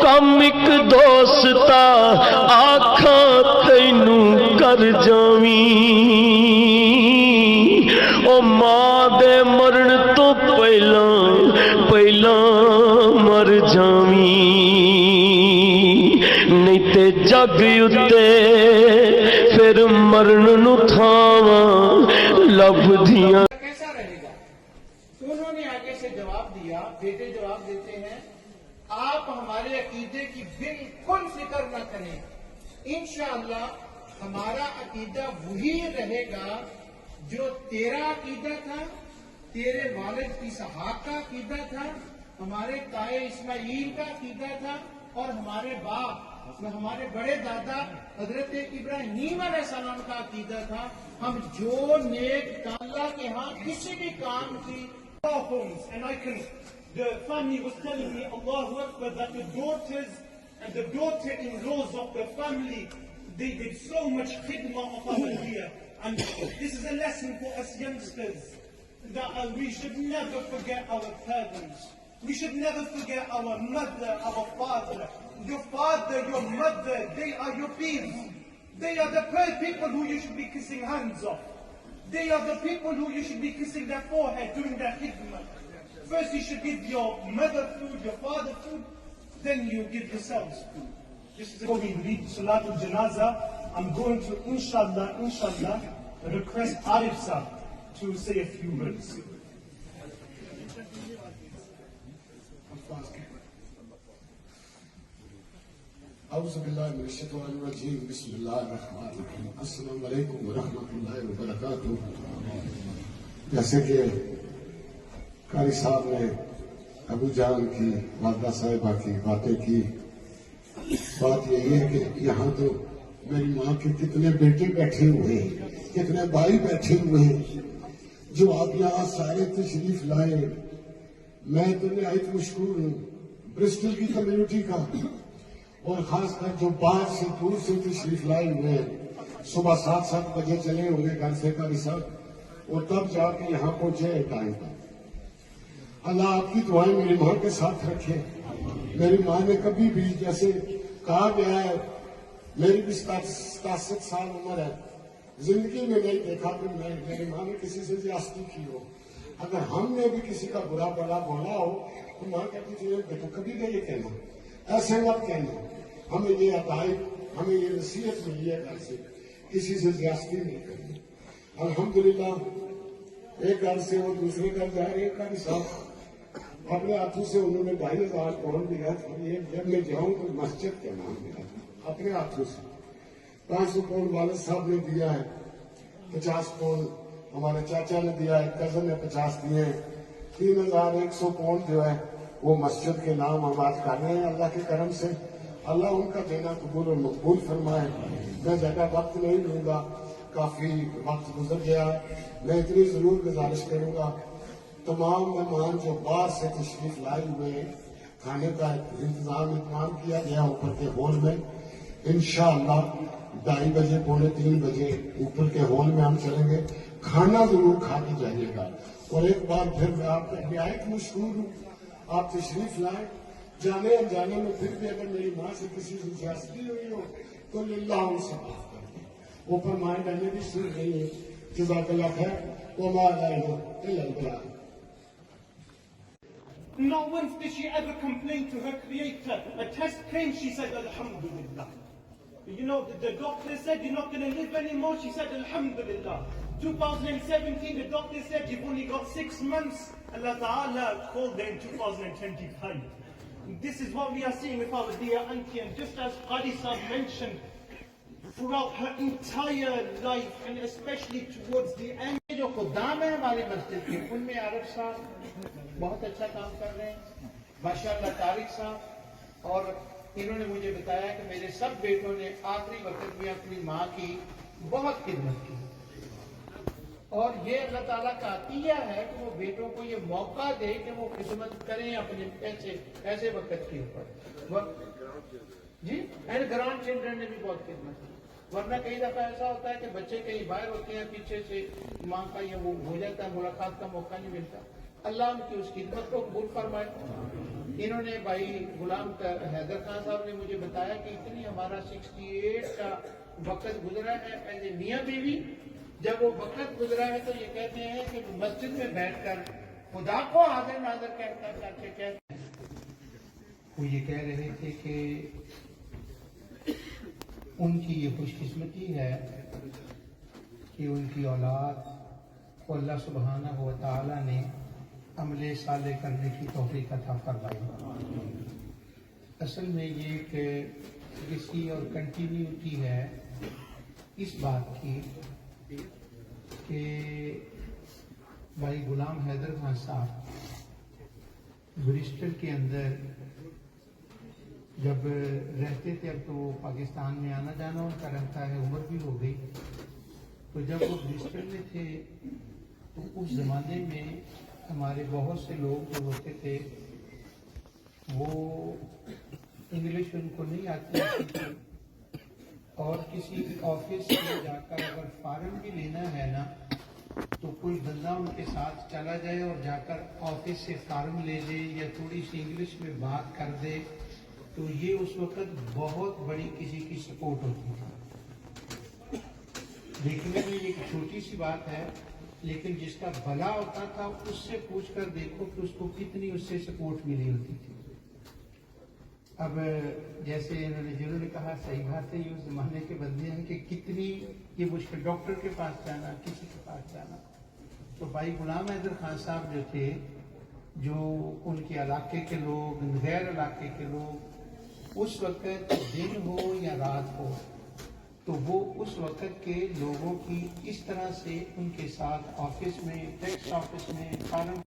کم ایک دوستا آکھاں تینوں کر جاویں، او ماں دے مرن تو پہلاں مر جاویں، نہیں تے جگ اتے پھر مرن نو تھاواں لبدیاں۔ کیسا رہے گا؟ تو انہوں نے آگے سے جواب دیا، بیٹے جواب دیتے ہیں آپ ہمارے عقیدے کی بالکل فکر نہ کریں، انشاءاللہ ہمارا عقیدہ وہی رہے گا جو تیرا عقیدہ تھا، تیرے والد اسحاق کا عقیدہ تھا، ہمارے تائے اسماعیل کا عقیدہ تھا، اور ہمارے باپ ہمارے بڑے دادا حضرت ابراہیم علیہ السلام کا عقیدہ تھا۔ ہم جو نیک اللہ کے ہاں کسی بھی کام کی And I can, the family was telling me, Allahu Akbar, that the daughters and the daughter-in-laws of the family, they did so much khidmah of our here. And this is a lesson for us youngsters, that we should never forget our parents. We should never forget our mother, our father. Your father, your mother, they are your peers. They are the people who you should be kissing hands of. They are the people who you should be kissing their forehead, doing their khidmah. First you should give your mother food, your father food, then you give yourselves food. This is before we read Salatul Janazah, I'm going to, inshallah, request Arif Sahib to say a few words. اعوذ باللہ من الشیطان الرجیم، بسم اللہ الرحمن الرحیم، السلام علیکم ورحمۃ اللہ وبرکاتہ۔ جیسے کہ قاری صاحب نے ابو جان کی والدہ صاحبہ کی باتیں کی، بات یہی ہے کہ یہاں تو میری ماں کے کتنے بیٹے بیٹھے ہوئے ہیں، کتنے بھائی بیٹھے ہوئے ہیں، جو آپ یہاں سارے تشریف لائے۔ میں تو نہایت مشکور ہوں برسٹل کی کمیونٹی کا، اور خاص کر جو باہر سے دور سے تشریف لائے ہوئے ہیں۔ صبح 7 بجے چلے ہوں گے گھر سے قاری صاحب، اور تب جا کے یہاں پہنچے ٹائم پر۔ اللہ آپ کی دعائیں میری ماں کے ساتھ رکھے۔ میری ماں نے کبھی بھی، جیسے کہا گیا ہے، میری بھی 67 سال عمر ہے، زندگی میں نہیں دیکھا کہ میری ماں نے کسی سے زیادتی کی ہو۔ اگر ہم نے بھی کسی کا برا بلا بولا ہو تو ماں کہتی تھی بیٹا کبھی نہیں کہنا، ایسے مت کہنا، ہمیں یہ ہدایت، ہمیں یہ نصیحت ملی ہے گھر سے، کسی سے زیادتی نہیں کرنی۔ الحمدللہ ایک گھر سے وہ دوسرے گھر جا رہے ہیں، قاری صاحب اپنے ہاتھوں سے انہوں نے 2500 پاؤنڈ دیا تھا، یہ جب میں جاؤں تو مسجد کا نام دیا تھا اپنے ہاتھوں سے۔ 500 پاؤنڈ والد صاحب نے دیا ہے، 50 پاؤنڈ ہمارے چاچا نے دیا ہے، کزن نے 50 دیے ہیں، 3100 پاؤنڈ جو ہے وہ مسجد کے نام ہم آج کر رہے ہیں۔ اللہ کے کرم سے اللہ ان کا دینا قبول اور مقبول فرمائے۔ میں زیادہ وقت نہیں لوں گا، کافی وقت گزر گیا۔ میں اتنی ضرور گزارش کروں گا تمام مہمان جو باہر سے تشریف لائے ہوئے ہیں، کھانے کا انتظام کیا گیا اوپر کے ہال میں۔ انشاءاللہ 2:30 بجے 2:45 بجے اوپر کے ہال میں ہم چلیں گے، کھانا ضرور کھا کے جائیے گا۔ اور ایک بار پھر میں آپ کا نہایت مشکور ہوں، آپ تشریف لائیں۔ جانے انجانے میں پھر بھی اگر میری ماں سے کسی سے زیادتی ہوئی ہو تو للہ ان سے معاف کر دیں۔ اوپر مائنڈ ہمیں بھی سن رہی ہے، جزاک اللہ خیر، وما علینا الا البلاغ۔ Not once did she ever complain to her creator. A test came, she said, Alhamdulillah. You know, the doctor said, you're not going to live anymore. She said, Alhamdulillah. 2017, the doctor said, you've only got 6 months. Allah Ta'ala called her in 2025. This is what we are seeing with our dear auntie. And just as Qari Sahib mentioned, throughout her entire life, and especially towards the end, جو خدام ہیں ہمارے مسجد کے، ان میں عارف صاحب بہت اچھا کام کر رہے ہیں ماشاءاللہ، طارق صاحب، اور انہوں نے مجھے بتایا کہ میرے سب بیٹوں نے آخری وقت میں اپنی ماں کی بہت خدمت کی، اور یہ اللہ تعالیٰ کا عطیہ ہے کہ وہ بیٹوں کو یہ موقع دے کہ وہ خدمت کریں اپنے ایسے وقت کے اوپر۔ جی، اینڈ گرانڈ چلڈرن نے بھی بہت خدمت کی، ورنہ کئی دفعہ ایسا ہوتا ہے کہ بچے کہیں باہر ہوتے ہیں، پیچھے سے ماں کا یہ وہ ہو جاتا ہے، ملاقات کا موقع نہیں ملتا۔ اللہ ان کی اس خدمت کو قبول فرمائے۔ انہوں نے بھائی غلام حیدر خان صاحب نے مجھے بتایا کہ اتنی ہمارا 68 کا وقت گزرا ہے ایز اے میاں بیوی. جب وہ وقت گزرا ہے تو یہ کہتے ہیں کہ مسجد میں بیٹھ کر خدا کو حاضر ناظر کر کے کہتے ہیں. وہ یہ کہہ رہے تھے کہ ان کی یہ خوش قسمتی ہے کہ ان کی اولاد کو اللہ سبحانہ و تعالی نے عمل صالح کرنے کی توفیق عطا فرمائی. اصل میں یہ ایک لیگیسی اور کنٹینیوٹی ہے اس بات کی کہ بھائی غلام حیدر خان صاحب برسٹل کے اندر جب رہتے تھے, اب تو وہ پاکستان میں آنا جانا ان کا رہتا ہے, عمر بھی ہو گئی, تو جب وہ برسٹل میں تھے تو اس زمانے میں ہمارے بہت سے لوگ جو ہوتے تھے وہ انگلش ان کو نہیں آتی تھی, اور کسی آفس میں جا کر اگر فارم بھی لینا ہے نا تو کوئی بندہ ان کے ساتھ چلا جائے اور جا کر آفس سے فارم لے لے یا تھوڑی سی انگلش میں بات کر دے, تو یہ اس وقت بہت بڑی کسی کی سپورٹ ہوتی تھی. دیکھنے میں یہ ایک چھوٹی سی بات ہے, لیکن جس کا بھلا ہوتا تھا اس سے پوچھ کر دیکھو کہ اس کو کتنی اس سے سپورٹ ملی ہوتی تھی. اب جیسے جنہوں نے کہا صحیح بات ہے, یہ اس زمانے کے بندے ہیں کہ کتنی یہ مشکل, ڈاکٹر کے پاس جانا, کسی کے پاس جانا. تو بھائی غلام حیدر خان صاحب جو تھے, جو ان کے علاقے کے لوگ, غیر علاقے کے لوگ, اس وقت دن ہو یا رات ہو, تو وہ اس وقت کے لوگوں کی اس طرح سے ان کے ساتھ آفس میں, ٹیکس آفس میں فارم